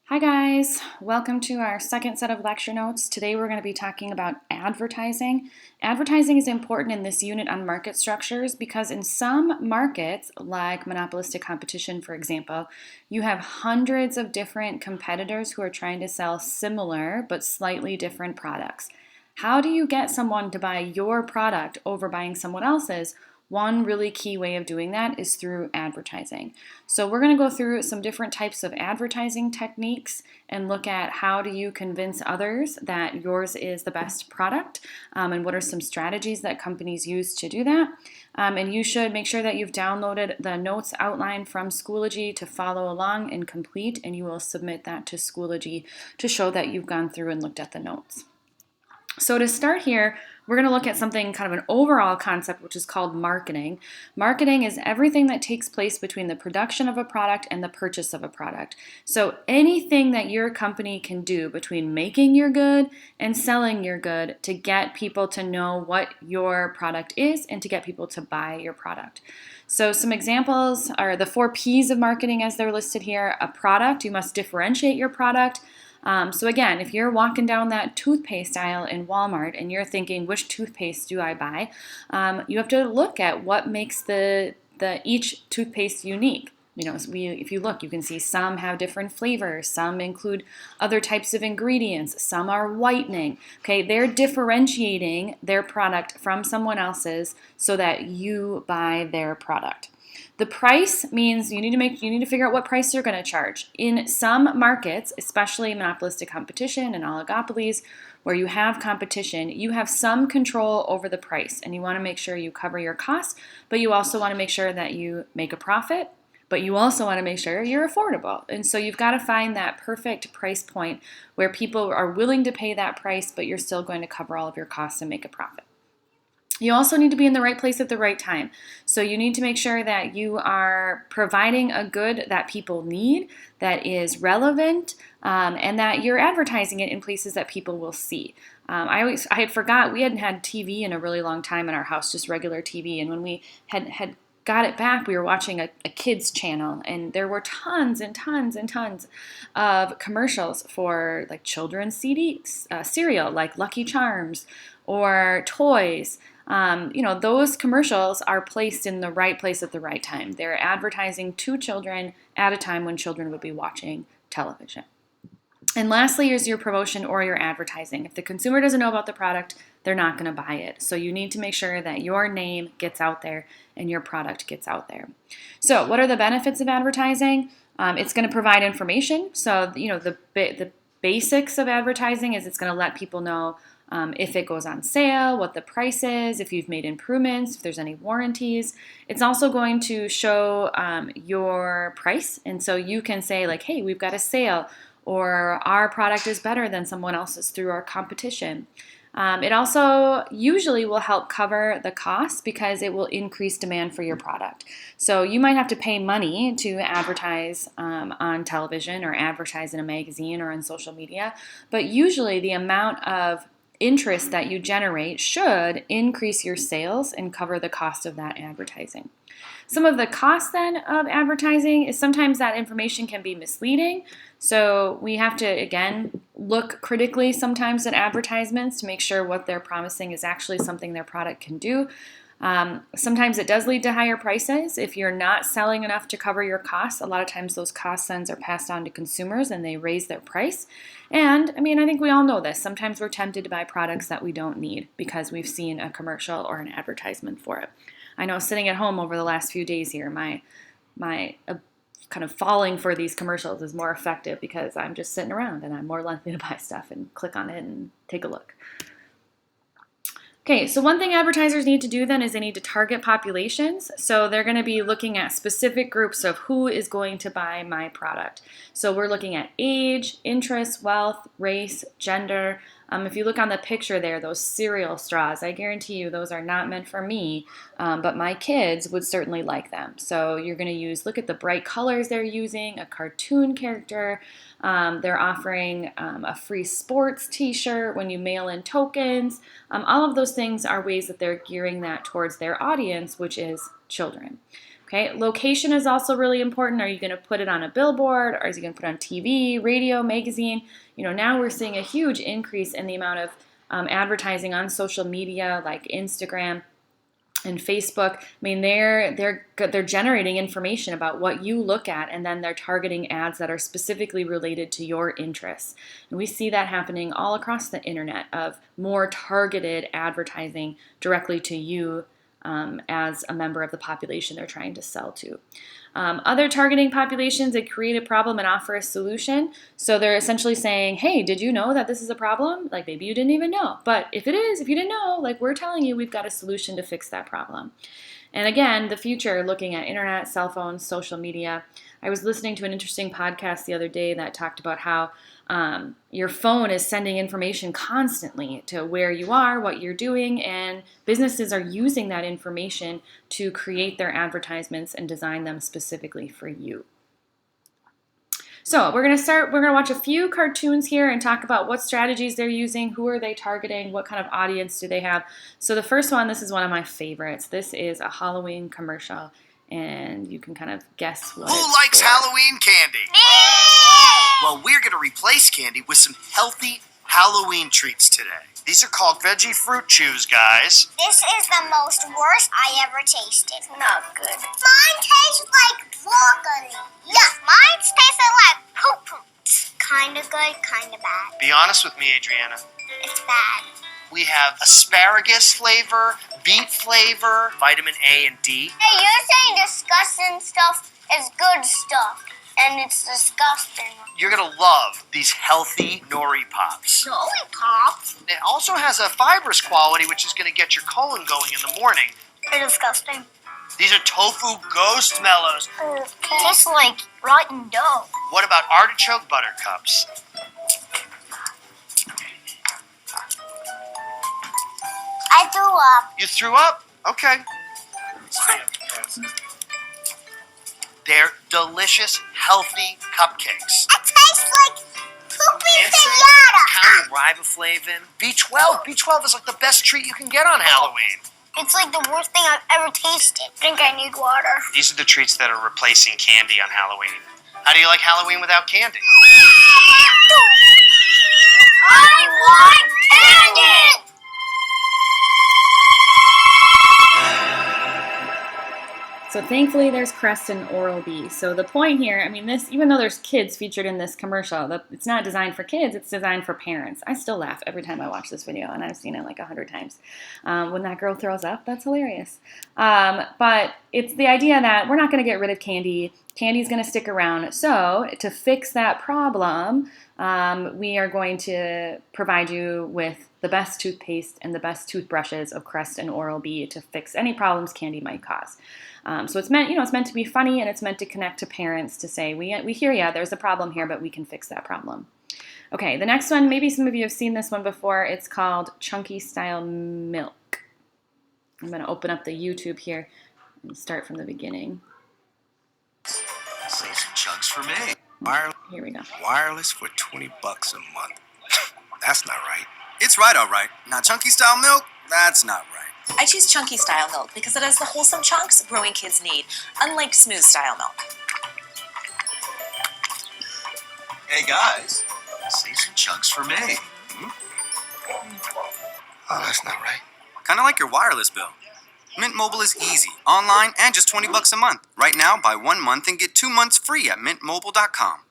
Hi guys, welcome to our second set of lecture notes. Today we're going to be talking about advertising. Advertising is important in this unit on market structures because in some markets, like monopolistic competition for example, you have hundreds of different competitors who are trying to sell similar but slightly different products. How do you get someone to buy your product over buying someone else's? One really key way of doing that is through advertising. So we're going to go through some different types of advertising techniques and look at how do you convince others that yours is the best product, and what are some strategies that companies use to do that. And you should make sure that you've downloaded the notes outline from Schoology to follow along and complete, and you will submit that to Schoology to show that you've gone through and looked at the notes. So to start here, we're going to look at something kind of an overall concept, which is called marketing. Marketing is everything that takes place between the production of a product and the purchase of a product. So anything that your company can do between making your good and selling your good to get people to know what your product is and to get people to buy your product. So some examples are the 4 P's of marketing as they're listed here. A product, you must differentiate your product. So again, if you're walking down that toothpaste aisle in Walmart and you're thinking, which toothpaste do I buy? You have to look at what makes each toothpaste unique. If you look, you can see some have different flavors, some include other types of ingredients, some are whitening. Okay, they're differentiating their product from someone else's so that you buy their product. The price means you need to figure out what price you're going to charge. In some markets, especially monopolistic competition and oligopolies, where you have competition, you have some control over the price, and you want to make sure you cover your costs, but you also want to make sure that you make a profit, but you also want to make sure you're affordable. And so you've got to find that perfect price point where people are willing to pay that price, but you're still going to cover all of your costs and make a profit. You also need to be in the right place at the right time. So you need to make sure that you are providing a good that people need, that is relevant, and that you're advertising it in places that people will see. I had forgot we hadn't had TV in a really long time in our house, just regular TV. And when we had got it back, we were watching a kids channel, and there were tons and tons and tons of commercials for like children's cereal, like Lucky Charms or toys. Those commercials are placed in the right place at the right time. They're advertising to children at a time when children would be watching television. And lastly is your promotion or your advertising. If the consumer doesn't know about the product, they're not going to buy it. So you need to make sure that your name gets out there and your product gets out there. So what are the benefits of advertising? It's going to provide information. So, the basics of advertising is it's going to let people know if it goes on sale, what the price is, if you've made improvements, if there's any warranties. It's also going to show your price. And so you can say like, hey, we've got a sale, or our product is better than someone else's through our competition. It also usually will help cover the cost because it will increase demand for your product. So you might have to pay money to advertise on television or advertise in a magazine or on social media, but usually the amount of interest that you generate should increase your sales and cover the cost of that advertising. Some of the costs then of advertising is sometimes that information can be misleading. So we have to, again, look critically sometimes at advertisements to make sure what they're promising is actually something their product can do. Sometimes it does lead to higher prices. If you're not selling enough to cover your costs, a lot of times those cost cents are passed on to consumers and they raise their price. And I think we all know this. Sometimes we're tempted to buy products that we don't need because we've seen a commercial or an advertisement for it. I know sitting at home over the last few days here, my kind of falling for these commercials is more effective because I'm just sitting around and I'm more likely to buy stuff and click on it and take a look. Okay, so one thing advertisers need to do then is they need to target populations. So they're going to be looking at specific groups of who is going to buy my product. So we're looking at age, interest, wealth, race, gender. If you look on the picture there, those cereal straws, I guarantee you those are not meant for me, but my kids would certainly like them. So you're going to look at the bright colors they're using, a cartoon character. They're offering a free sports t-shirt when you mail in tokens. All of those things are ways that they're gearing that towards their audience, which is children. Okay, location is also really important. Are you going to put it on a billboard, or is you going to put it on TV, radio, magazine? Now we're seeing a huge increase in the amount of advertising on social media like Instagram and Facebook. I mean, they're generating information about what you look at, and then they're targeting ads that are specifically related to your interests. And we see that happening all across the internet, of more targeted advertising directly to you as a member of the population they're trying to sell to. Other targeting populations, they create a problem and offer a solution. So they're essentially saying, hey, did you know that this is a problem? Like, maybe you didn't even know. But if you didn't know, like, we're telling you we've got a solution to fix that problem. And again, the future, looking at internet, cell phones, social media. I was listening to an interesting podcast the other day that talked about how your phone is sending information constantly to where you are, what you're doing, and businesses are using that information to create their advertisements and design them specifically for you. So we're going to watch a few cartoons here and talk about what strategies they're using, who are they targeting, what kind of audience do they have. So the first one, this is one of my favorites. This is a Halloween commercial, and you can kind of guess what Who likes Halloween candy? Well, we're going to replace candy with some healthy Halloween treats today. These are called Veggie Fruit Chews, guys. This is the most worst I ever tasted. Not good. Mine tastes like broccoli. Yuck. Mine tasted like poop. It's kind of good, kind of bad. Be honest with me, Adriana. It's bad. We have asparagus flavor, beet flavor, vitamin A and D. Hey, you're saying disgusting stuff is good stuff, and it's disgusting. You're going to love these healthy nori pops. Nori pops? It also has a fibrous quality, which is going to get your colon going in the morning. They're disgusting. These are tofu ghost mellows. Tastes like rotten dough. What about artichoke buttercups? I threw up. You threw up? Okay. They're delicious, healthy cupcakes. It tastes like poopy pinata. Counting riboflavin. B12. B12 is like the best treat you can get on Halloween. It's like the worst thing I've ever tasted. I think I need water. These are the treats that are replacing candy on Halloween. How do you like Halloween without candy? I want candy! So thankfully there's Crest and Oral-B. So the point here, I mean, this, even though there's kids featured in this commercial, it's not designed for kids, it's designed for parents. I still laugh every time I watch this video, and I've seen it like 100 times. When that girl throws up, that's hilarious. But it's the idea that we're not going to get rid of candy. Candy's going to stick around. So to fix that problem, we are going to provide you with the best toothpaste and the best toothbrushes of Crest and Oral-B to fix any problems candy might cause. So it's meant, it's meant to be funny, and it's meant to connect to parents to say, we hear ya, there's a problem here, but we can fix that problem. Okay, the next one, maybe some of you have seen this one before. It's called Chunky Style Milk. I'm going to open up the YouTube here and start from the beginning. Say some chunks for me. Here we go. Wireless for $20 a month. That's not right. It's right, all right. Now, Chunky Style Milk, that's not right. I choose Chunky Style Milk because it has the wholesome chunks growing kids need, unlike Smooth Style Milk. Hey, guys, say some chunks for me. Oh, that's not right. Kind of like your wireless bill. Mint Mobile is easy, online, and just $20 a month. Right now, buy 1 month and get 2 months free at mintmobile.com.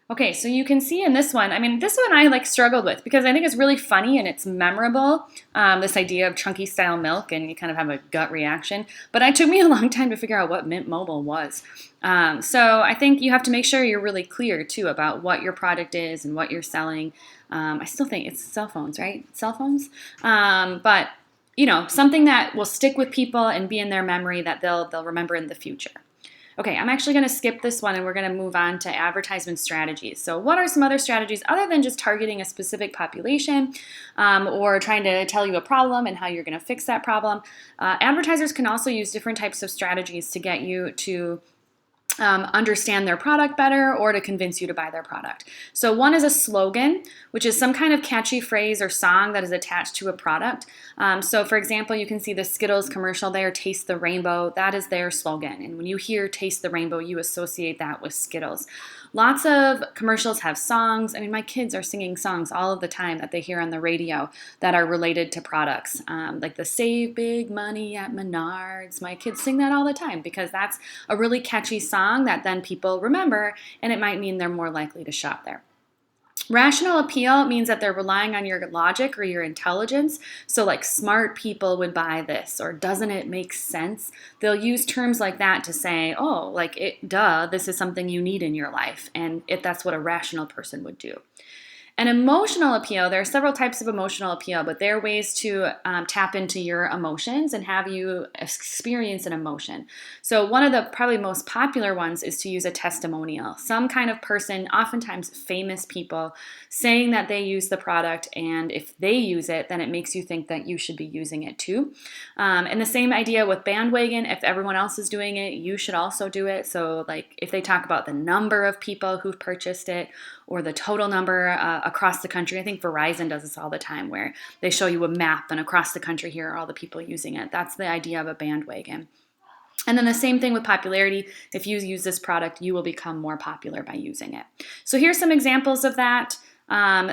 Okay, so you can see in this one, I mean, this one I struggled with because I think it's really funny and it's memorable, this idea of chunky style milk, and you kind of have a gut reaction. But it took me a long time to figure out what Mint Mobile was. So I think you have to make sure you're really clear, too, about what your product is and what you're selling. I still think it's cell phones, right? Cell phones? But, something that will stick with people and be in their memory that they'll remember in the future. Okay, I'm actually going to skip this one and we're going to move on to advertisement strategies. So what are some other strategies other than just targeting a specific population or trying to tell you a problem and how you're going to fix that problem? Advertisers can also use different types of strategies to get you to understand their product better or to convince you to buy their product. So one is a slogan, which is some kind of catchy phrase or song that is attached to a product. So for example, you can see the Skittles commercial there, Taste the Rainbow. That is their slogan. And when you hear Taste the Rainbow, you associate that with Skittles. Lots of commercials have songs. I mean, my kids are singing songs all of the time that they hear on the radio that are related to products, like the Save Big Money at Menards. My kids sing that all the time because that's a really catchy song that then people remember, and it might mean they're more likely to shop there. Rational appeal means that they're relying on your logic or your intelligence. So like smart people would buy this, or doesn't it make sense? They'll use terms like that to say, oh, like this is something you need in your life. And that's what a rational person would do. An emotional appeal, there are several types of emotional appeal, but they're ways to tap into your emotions and have you experience an emotion. So one of the probably most popular ones is to use a testimonial. Some kind of person, oftentimes famous people, saying that they use the product, and if they use it, then it makes you think that you should be using it too. And the same idea with bandwagon, if everyone else is doing it, you should also do it. So like if they talk about the number of people who've purchased it, or the total number across the country. I think Verizon does this all the time where they show you a map and across the country here are all the people using it. That's the idea of a bandwagon. And then the same thing with popularity. If you use this product, you will become more popular by using it. So here's some examples of that.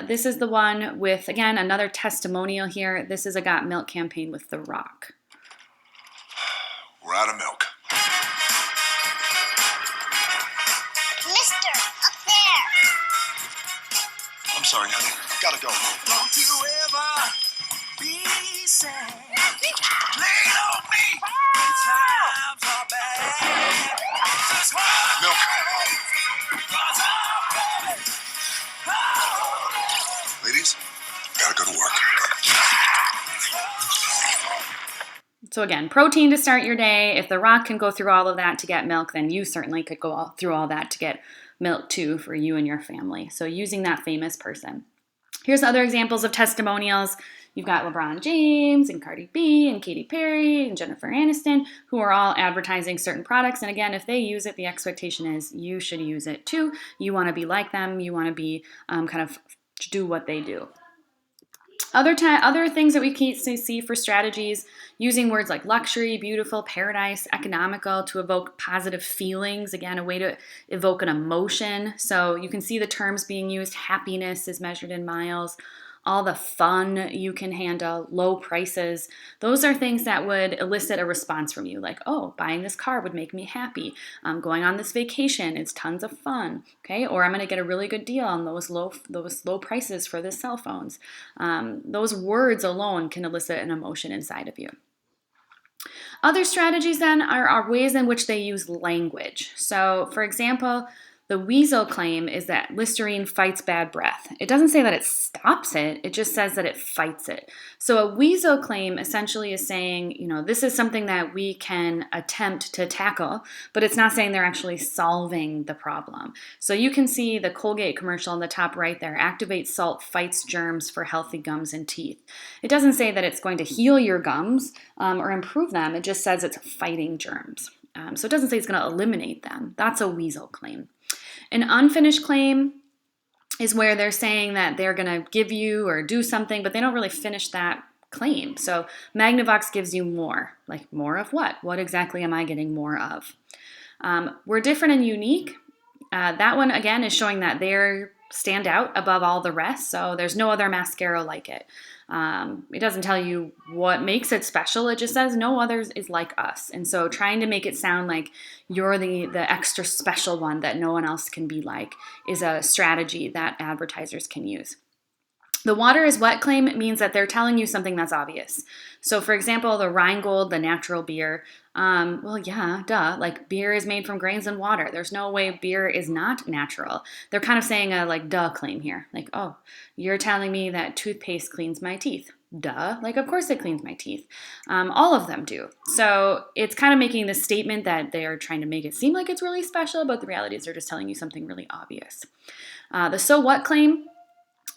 This is the one with, again, another testimonial here. This is a Got Milk campaign with The Rock. We're out of milk. Mister, up there. I'm sorry, honey. Gotta go. Don't you ever be sad. Lean on me when times are bad. Just hold Milk. 'cause I'm ready. Ladies, gotta go to work. So again, protein to start your day. If The Rock can go through all of that to get milk, then you certainly could go through all that to get milk too for you and your family. So using that famous person. Here's other examples of testimonials. You've got LeBron James and Cardi B and Katy Perry and Jennifer Aniston, who are all advertising certain products. And again, if they use it, the expectation is you should use it too. You want to be like them. You want to be kind of do what they do. Other things that we can see for strategies, using words like luxury, beautiful, paradise, economical to evoke positive feelings. Again, a way to evoke an emotion. So you can see the terms being used. Happiness is measured in miles. All the fun you can handle, low prices. Those are things that would elicit a response from you, like, oh, buying this car would make me happy. Going on this vacation, it's tons of fun, okay? Or I'm going to get a really good deal on those low prices for the cell phones. Those words alone can elicit an emotion inside of you. Other strategies then are ways in which they use language. So, for example, the Weasel claim is that Listerine fights bad breath. It doesn't say that it stops it, it just says that it fights it. So a Weasel claim essentially is saying, this is something that we can attempt to tackle, but it's not saying they're actually solving the problem. So you can see the Colgate commercial in the top right there, Activate Salt fights germs for healthy gums and teeth. It doesn't say that it's going to heal your gums or improve them, it just says it's fighting germs. So it doesn't say it's going to eliminate them. That's a Weasel claim. An unfinished claim is where they're saying that they're going to give you or do something, but they don't really finish that claim. So Magnavox gives you more. Like more of what? What exactly am I getting more of? We're different and unique. That one, again, is showing that they stand out above all the rest. So there's no other mascara like it. It doesn't tell you what makes it special. It just says no others is like us. And so trying to make it sound like you're the extra special one that no one else can be like is a strategy that advertisers can use. The water is wet claim means that they're telling you something that's obvious. So for example, the Rheingold, the natural beer, like beer is made from grains and water. There's no way beer is not natural. They're kind of saying a duh claim here. Like, oh, you're telling me that toothpaste cleans my teeth. Duh, like of course it cleans my teeth. All of them do. So it's kind of making the statement that they are trying to make it seem like it's really special, but the reality is they're just telling you something really obvious. The so what claim.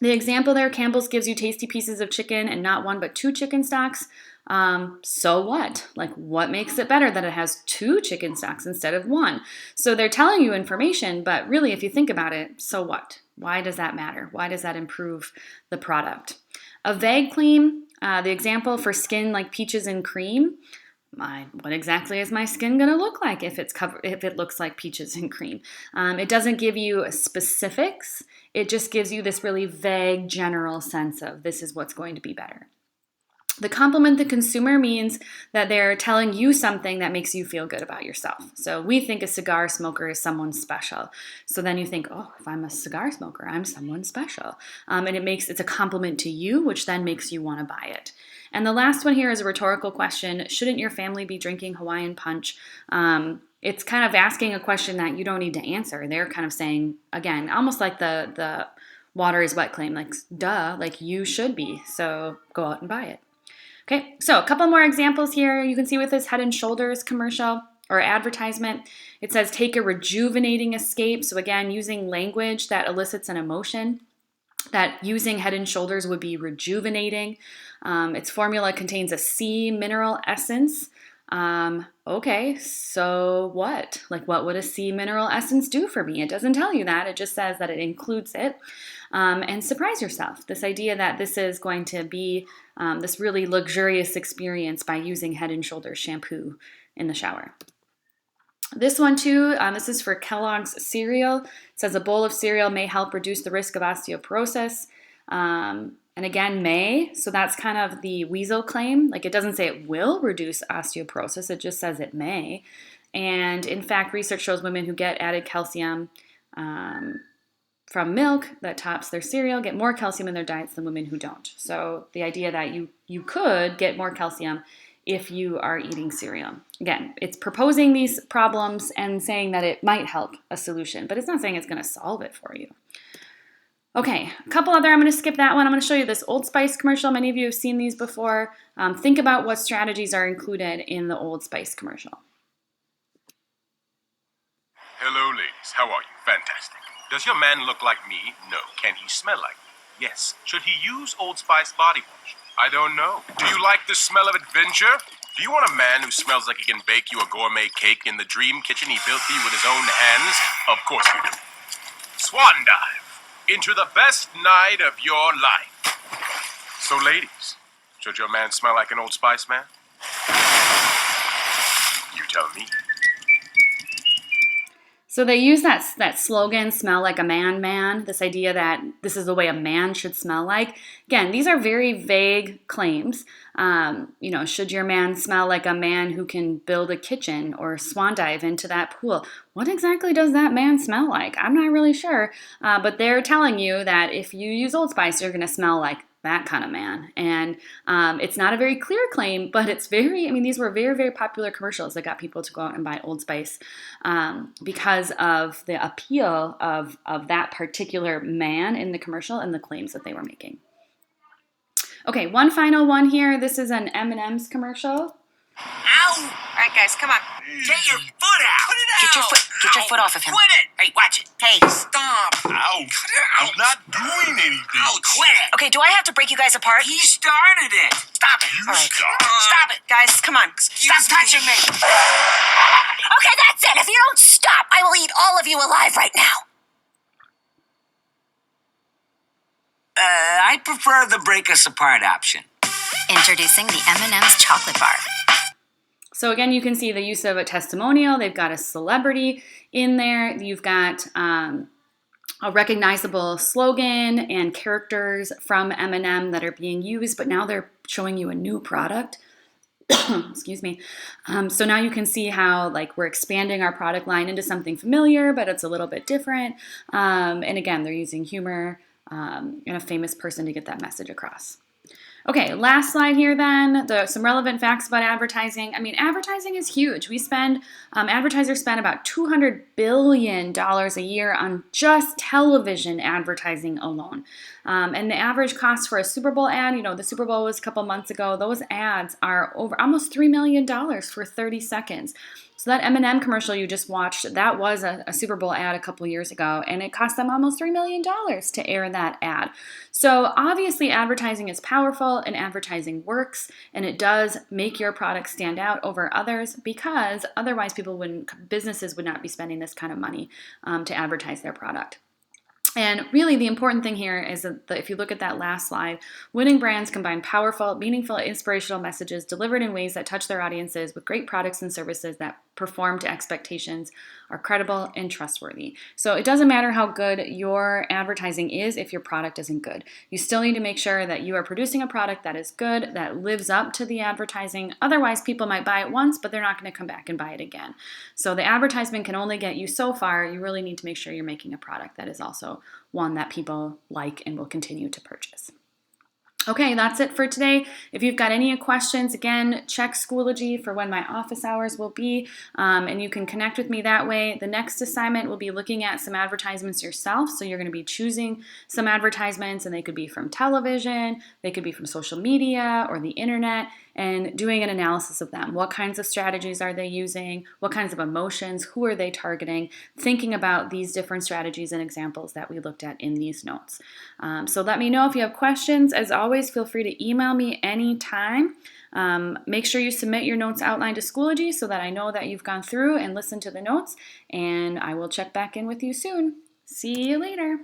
The example there, Campbell's gives you tasty pieces of chicken and not one but two chicken stocks. So what? Like, what makes it better that it has 2 chicken stocks instead of 1? So they're telling you information, but really, if you think about it, so what? Why does that matter? Why does that improve the product? A vague claim, the example for skin like peaches and cream. What exactly is my skin going to look like if it looks like peaches and cream? It doesn't give you specifics. It just gives you this really vague general sense of this is what's going to be better. The compliment the consumer means that they're telling you something that makes you feel good about yourself. So we think a cigar smoker is someone special. So then you think, oh, if I'm a cigar smoker, I'm someone special. And it's a compliment to you, which then makes you want to buy it. And the last one here is a rhetorical question. Shouldn't your family be drinking Hawaiian punch? It's kind of asking a question that you don't need to answer. They're kind of saying, again, almost like the water is wet claim, like, duh, like you should be. So go out and buy it. Okay, so a couple more examples here. You can see with this Head & Shoulders commercial or advertisement, it says take a rejuvenating escape. So again, using language that elicits an emotion, that using Head & Shoulders would be rejuvenating. Its formula contains a C mineral essence. Okay, so what? Like, what would a C mineral essence do for me? It doesn't tell you that. It just says that it includes it. And surprise yourself. This idea that this is going to be this really luxurious experience by using Head & Shoulders shampoo in the shower. This one too, this is for Kellogg's cereal. It says a bowl of cereal may help reduce the risk of osteoporosis. And again, may, so that's kind of the weasel claim. Like, it doesn't say it will reduce osteoporosis, it just says it may. And in fact, research shows women who get added calcium from milk that tops their cereal get more calcium in their diets than women who don't. So the idea that you could get more calcium if you are eating cereal. Again, it's proposing these problems and saying that it might help a solution, but it's not saying it's going to solve it for you. Okay, a couple other, I'm going to skip that one. I'm going to show you this Old Spice commercial. Many of you have seen these before. Think about what strategies are included in the Old Spice commercial. Hello, ladies. How are you? Fantastic. Does your man look like me? No. Can he smell like me? Yes. Should he use Old Spice body wash? I don't know. Do you like the smell of adventure? Do you want a man who smells like he can bake you a gourmet cake in the dream kitchen he built for you with his own hands? Of course you do. Swan dive into the best night of your life. So, ladies, should your man smell like an Old Spice man? You tell me. So they use that slogan, smell like a man, this idea that this is the way a man should smell like. Again, these are very vague claims. Should your man smell like a man who can build a kitchen or swan dive into that pool? What exactly does that man smell like? I'm not really sure, but they're telling you that if you use Old Spice, you're going to smell like that kind of man. And it's not a very clear claim, but it's these were very, very popular commercials that got people to go out and buy Old Spice because of the appeal of that particular man in the commercial and the claims that they were making. Okay, one final one here. This is an M&M's commercial. Ow! All right, guys, come on. Get your foot out! Cut it out! Get your foot off of him. Quit it! Hey, watch it. Hey, stop! Ow! Cut it out! I'm not doing anything. Ow, quit it! Okay, do I have to break you guys apart? He started it! Stop it! You All right. stop. Stop it, guys. Come on. Stop touching me. Okay, that's it. If you don't stop, I will eat all of you alive right now. I prefer the break us apart option. Introducing the M&M's chocolate bar. So again, you can see the use of a testimonial. They've got a celebrity in there. You've got a recognizable slogan and characters from M&M that are being used, but now they're showing you a new product. Excuse me. So now you can see how we're expanding our product line into something familiar, but it's a little bit different. And again, they're using humor and a famous person to get that message across. Okay, last slide here then, some relevant facts about advertising. Advertising is huge. Advertisers spend about $200 billion a year on just television advertising alone. And the average cost for a Super Bowl ad, the Super Bowl was a couple months ago, those ads are over almost $3 million for 30 seconds. So that M&M commercial you just watched, that was a Super Bowl ad a couple years ago, and it cost them almost $3 million to air that ad. So obviously advertising is powerful and advertising works, and it does make your product stand out over others, because otherwise businesses would not be spending this kind of money to advertise their product. And really the important thing here is that if you look at that last slide, winning brands combine powerful, meaningful, inspirational messages delivered in ways that touch their audiences with great products and services that perform to expectations, are credible and trustworthy. So it doesn't matter how good your advertising is if your product isn't good. You still need to make sure that you are producing a product that is good, that lives up to the advertising. Otherwise, people might buy it once, but they're not going to come back and buy it again. So the advertisement can only get you so far. You really need to make sure you're making a product that is also one that people like and will continue to purchase. Okay, that's it for today. If you've got any questions, again, check Schoology for when my office hours will be, and you can connect with me that way. The next assignment will be looking at some advertisements yourself. So you're going to be choosing some advertisements, and they could be from television, they could be from social media or the internet, and doing an analysis of them. What kinds of strategies are they using? What kinds of emotions? Who are they targeting? Thinking about these different strategies and examples that we looked at in these notes. So let me know if you have questions. As always, feel free to email me anytime. Make sure you submit your notes outline to Schoology so that I know that you've gone through and listened to the notes, and I will check back in with you soon. See you later.